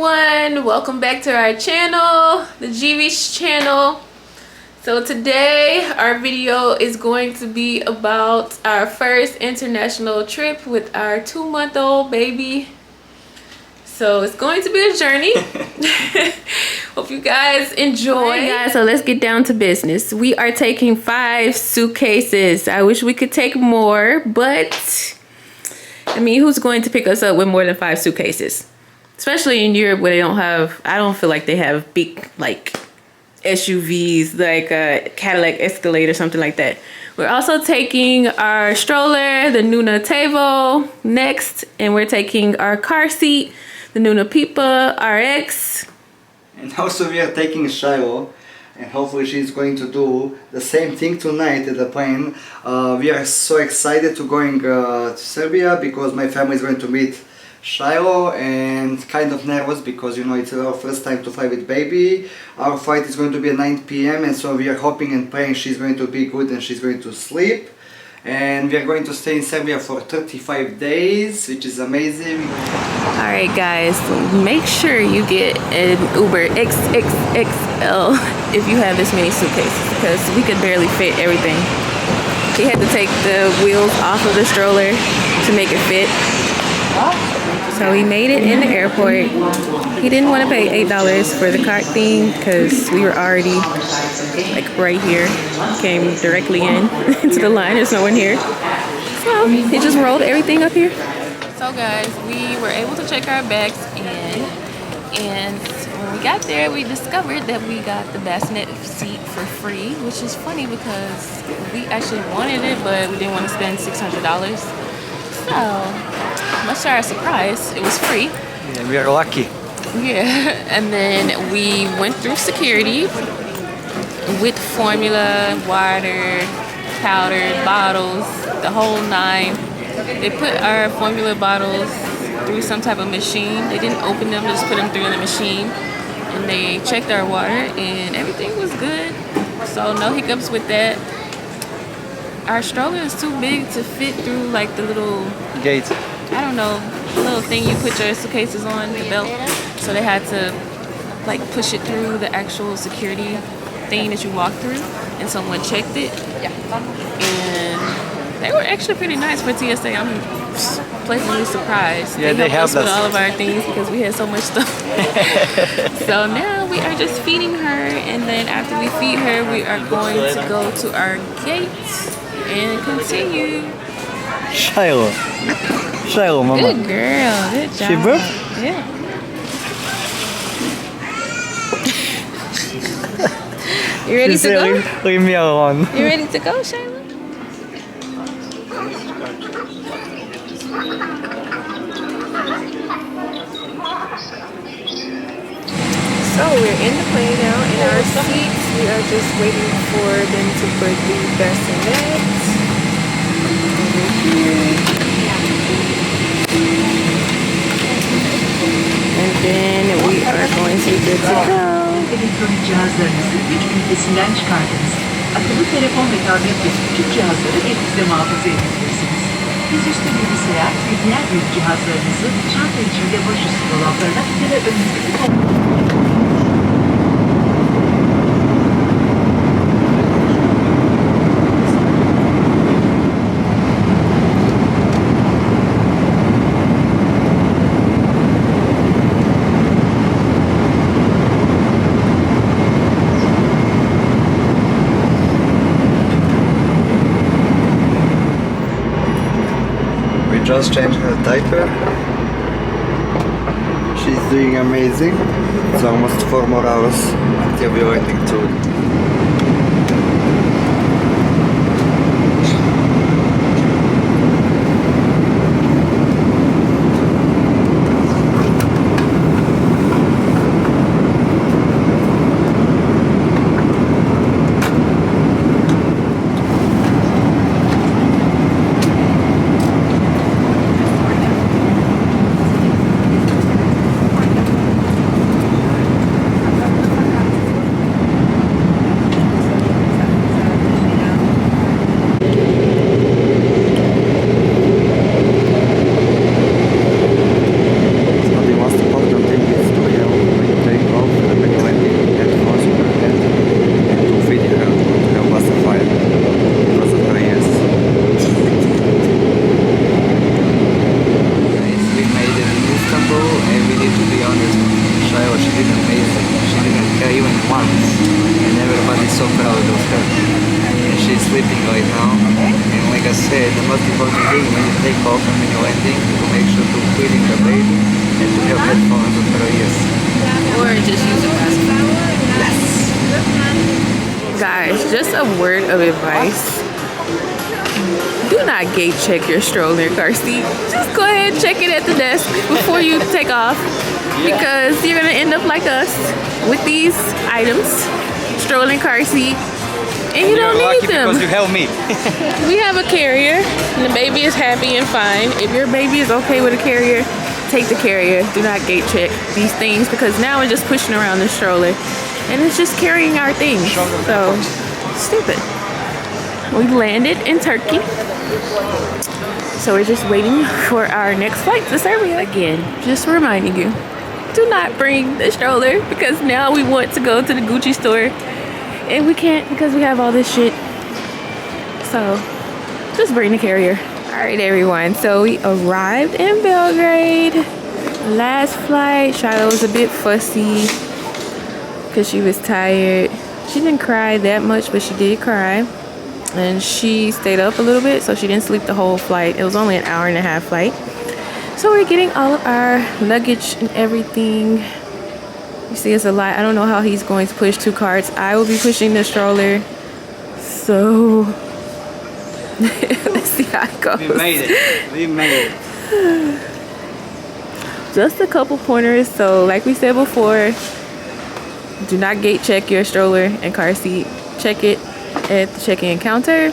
everyone, welcome back to our channel, the GV's channel. So today our video is going to be about our first international trip with our 2-month-old baby. So it's going to be a journey. Hope you guys enjoy. Alright guys, so let's get down to business. We are taking 5 suitcases. I wish we could take more, but I mean, who's going to pick us up with more than 5 suitcases? Especially in Europe where they don't have, I don't feel like they have big like SUVs like a Cadillac Escalade or something like that. We're also taking our stroller, the Nuna Tevo, next, and we're taking our car seat, the Nuna Pipa RX. And also we are taking Shiloh, and hopefully she's going to do the same thing tonight at the plane. We are so excited to going to Serbia because my family is going to meet Shiloh, and kind of nervous because you know it's our first time to fly with baby. Our flight is going to be at 9 p.m. and so we are hoping and praying she's going to be good and she's going to sleep. And we are going to stay in Serbia for 35 days, which is amazing. Alright guys, make sure you get an Uber XXXL if you have this many suitcases because we could barely fit everything. He had to take the wheels off of the stroller to make it fit. So we made it in the airport. He didn't want to pay $8 for the cart thing because we were already like right here. Came directly in into the line. There's no one here. So he just rolled everything up here. So guys, we were able to check our bags in, and when we got there, we discovered that we got the bassinet seat for free, which is funny because we actually wanted it, but we didn't want to spend $600. So much to our surprise, it was free. Yeah, we are lucky. Yeah, and then we went through security with formula, water, powder, bottles, the whole 9. They put our formula bottles through some type of machine. They didn't open them, just put them through the machine. And they checked our water and everything was good. So no hiccups with that. Our stroller is too big to fit through like the little gate. I don't know, the little thing you put your suitcases on, the belt. So they had to like push it through the actual security thing that you walk through, and someone checked it. And they were actually pretty nice for TSA. I'm pleasantly surprised. Yeah, they helped us with all of our things because we had so much stuff. So now we are just feeding her, and then after we feed her, we are going to go to our gate and continue. Shiloh. Shiloh, mama. Good girl. Good job. She broke? Yeah. You ready to go? Leave me alone. You ready to go, Shiloh? So we're in the plane now in our seats. We are just waiting for them to put the bassinet over here. And then we are going to be good to go. Elektronik cihazlarınızı güç ünitesinden çıkardınız. Akıllı telefon ve tablet gibi küçük cihazları elinizde muhafaza edebilirsiniz. Dizüstü bilgisayar ve diğer büyük cihazlarınızı çanta içinde başüstü dolaplarına ya da önünüzdeki Just changed her diaper. She's doing amazing. It's almost 4 more hours until we're waiting to okay? And like I said, the most important thing when you take off and when you're landing, to make sure to feeding the baby and to have headphones on her ears. Or just use a pacifier. Yes! Guys, just a word of advice. Do not gate check your stroller car seat. Just go ahead and check it at the desk before you take off, because you're gonna end up like us with these items, stroller and car seat, and you don't need them. Because you help me. We have a carrier, and the baby is happy and fine. If your baby is okay with a carrier, take the carrier. Do not gate check these things, because now we're just pushing around the stroller, and it's just carrying our things. So stupid. We landed in Turkey, so we're just waiting for our next flight to Serbia. Again, just reminding you, do not bring the stroller, because now we want to go to the Gucci store and we can't because we have all this shit. So just bring the carrier. All right, everyone, so we arrived in Belgrade. Last flight, Shiloh was a bit fussy because she was tired. She didn't cry that much, but she did cry. And she stayed up a little bit, so she didn't sleep the whole flight. It was only an hour and a half flight. So we're getting all of our luggage and everything. You see, it's a lot. I don't know how he's going to push 2 carts. I will be pushing the stroller. So let's see how it goes. We made it. We made it. Just a couple pointers. So like we said before, do not gate check your stroller and car seat. Check it at the check-in counter.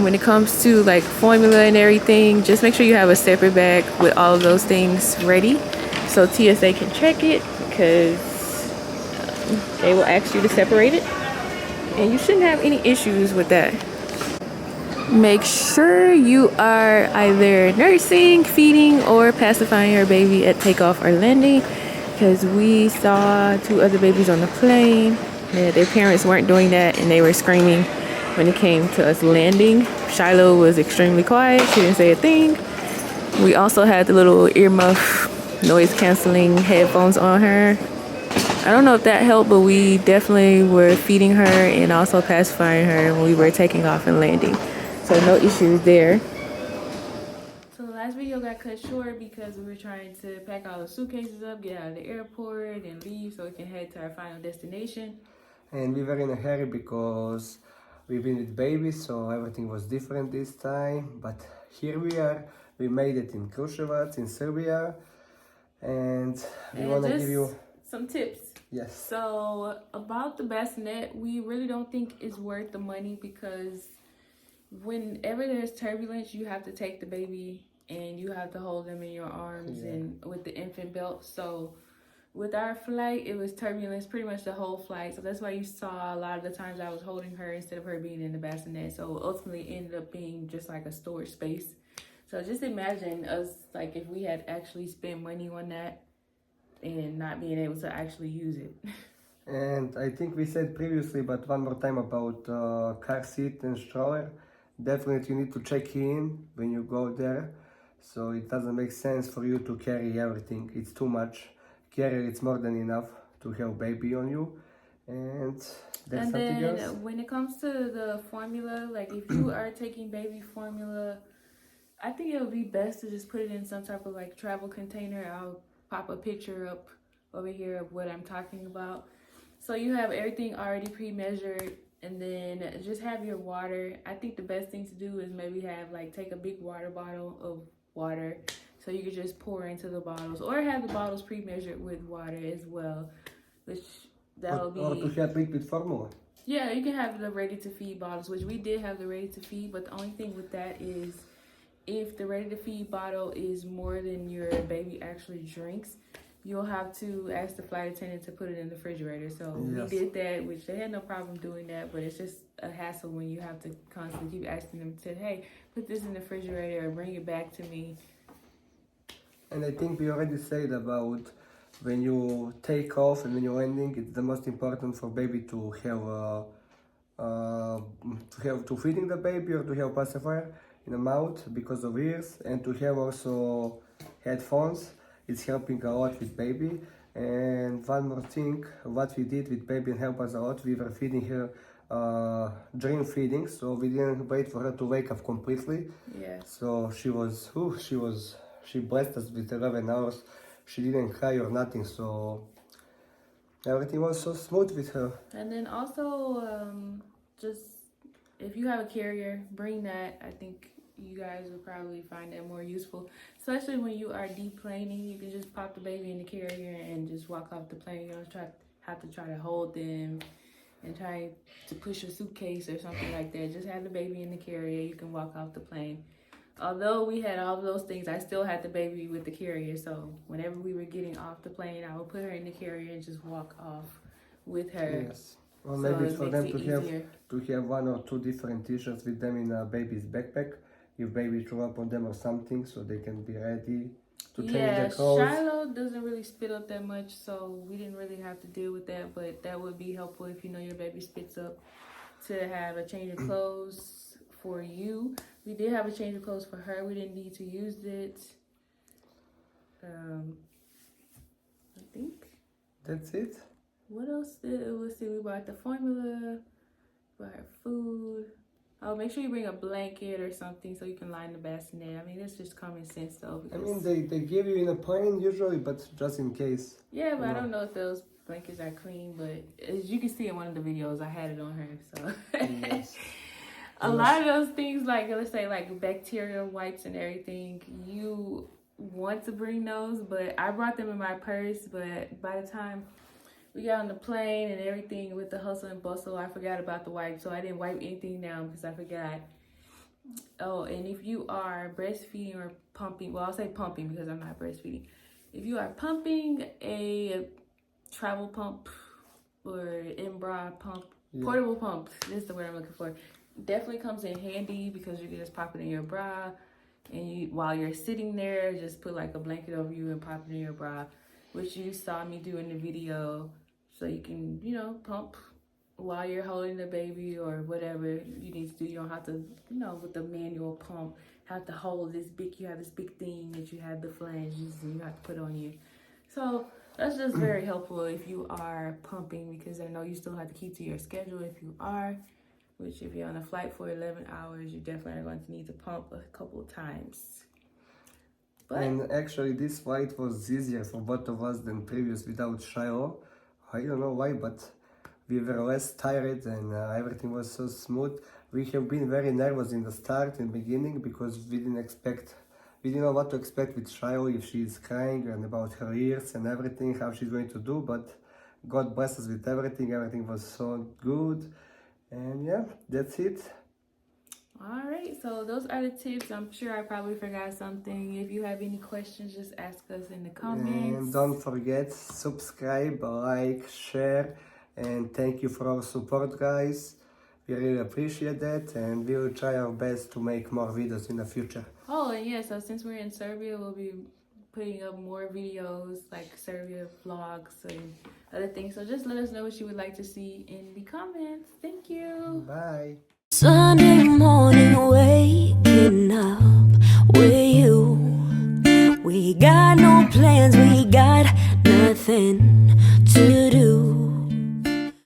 When it comes to like formula and everything, just make sure you have a separate bag with all of those things ready so TSA can check it, because they will ask you to separate it, and you shouldn't have any issues with that. Make sure you are either nursing, feeding, or pacifying your baby at takeoff or landing, because we saw 2 other babies on the plane. Yeah, their parents weren't doing that, and they were screaming when it came to us landing. Shiloh was extremely quiet. She didn't say a thing. We also had the little earmuff noise canceling headphones on her. I don't know if that helped, but we definitely were feeding her and also pacifying her when we were taking off and landing. So no issues there. So the last video got cut short because we were trying to pack all the suitcases up, get out of the airport, and leave so we can head to our final destination. And we were in a hurry because we've been with babies, so everything was different this time. But here we are. We made it in Kruševac in Serbia, and we want to give you some tips. Yes. So about the bassinet, we really don't think it's worth the money, because whenever there's turbulence, you have to take the baby and you have to hold them in your arms and with the infant belt. So with our flight, it was turbulence pretty much the whole flight. So that's why you saw a lot of the times I was holding her instead of her being in the bassinet. So ultimately it ended up being just like a storage space. So just imagine us, like, if we had actually spent money on that and not being able to actually use it. And I think we said previously, but one more time about car seat and stroller. Definitely you need to check in when you go there. So it doesn't make sense for you to carry everything. It's too much. Carrier, it's more than enough to have baby on you. And there's something else. And then when it comes to the formula, like if you are taking baby formula, I think it would be best to just put it in some type of like travel container. I'll pop a picture up over here of what I'm talking about. So you have everything already pre-measured, and then just have your water. I think the best thing to do is maybe have like take a big water bottle of water, so you could just pour into the bottles, or have the bottles pre-measured with water as well, which that'll be. Or to have liquid formula. Yeah, you can have the ready-to-feed bottles, which we did have the ready-to-feed, but the only thing with that is if the ready-to-feed bottle is more than your baby actually drinks, you'll have to ask the flight attendant to put it in the refrigerator. So we did that, which they had no problem doing that, but it's just a hassle when you have to constantly keep asking them to, hey, put this in the refrigerator or bring it back to me. And I think we already said about when you take off and when you're landing, it's the most important for baby to have to feeding the baby or to have pacifier in the mouth because of ears, and to have also headphones. It's helping a lot with baby. And one more thing, what we did with baby and help us a lot, we were feeding her dream feeding, so we didn't wait for her to wake up completely. Yeah. So she blessed us with 11 hours. She didn't cry or nothing, so everything was so smooth with her. And then also, just if you have a carrier, bring that. I think you guys will probably find that more useful, especially when you are deplaning. You can just pop the baby in the carrier and just walk off the plane. You don't have to try to hold them and try to push a suitcase or something like that. Just have the baby in the carrier. You can walk off the plane. Although we had all of those things, I still had the baby with the carrier. So whenever we were getting off the plane, I would put her in the carrier and just walk off with her. Yes. Or So maybe it it's for makes them it to easier. have 1 or 2 different t-shirts with them in a baby's backpack. If baby throw up on them or something, so they can be ready to change their clothes. Shiloh doesn't really spit up that much, so we didn't really have to deal with that. But that would be helpful if you know your baby spits up, to have a change of clothes for you. We did have a change of clothes for her. We didn't need to use it. I think. That's it. What else let's see, we bought the formula, bought her food. Oh, make sure you bring a blanket or something so you can line the bassinet. I mean, that's just common sense though. I mean, they give you in a plane usually, but just in case. Yeah, but I don't know if those blankets are clean, but as you can see in one of the videos, I had it on her, so. Yes. A lot of those things, like, let's say, like bacterial wipes and everything, you want to bring those, but I brought them in my purse, but by the time we got on the plane and everything with the hustle and bustle, I forgot about the wipes, so I didn't wipe anything down because I forgot. Oh, and if you are breastfeeding or pumping, well, I'll say pumping because I'm not breastfeeding. If you are pumping a travel pump or in-bra pump, portable pump, this is the word I'm looking for, definitely comes in handy because you can just pop it in your bra, and while you're sitting there, just put like a blanket over you and pop it in your bra, which you saw me do in the video. So you can, you know, pump while you're holding the baby or whatever you need to do. You don't have to, you know, with the manual pump, have to hold this big, you have this big thing that you have the flanges and you have to put on you. So that's just very helpful if you are pumping, because I know you still have to keep to your schedule if you are, which if you're on a flight for 11 hours, you definitely are going to need to pump a couple of times. But And actually, this flight was easier for both of us than previous without Shiloh. I don't know why, but we were less tired and everything was so smooth. We have been very nervous in the start and beginning because we didn't know what to expect with Shiloh, if she's crying and about her ears and everything, how she's going to do, but God bless us with everything. Everything was so good. And yeah, that's it. all right, so those are the tips. I'm sure I probably forgot something. If you have any questions, just ask us in the comments. And don't forget, subscribe, like, share, and thank you for all support, guys. We really appreciate that, and we will try our best to make more videos in the future. Oh, and yeah, so since we're in Serbia, we'll be putting up more videos like Serbia vlogs and other things. So just let us know what you would like to see in the comments. Thank you. Bye. Sunday morning, waking up with you. We got no plans, we got nothing to do.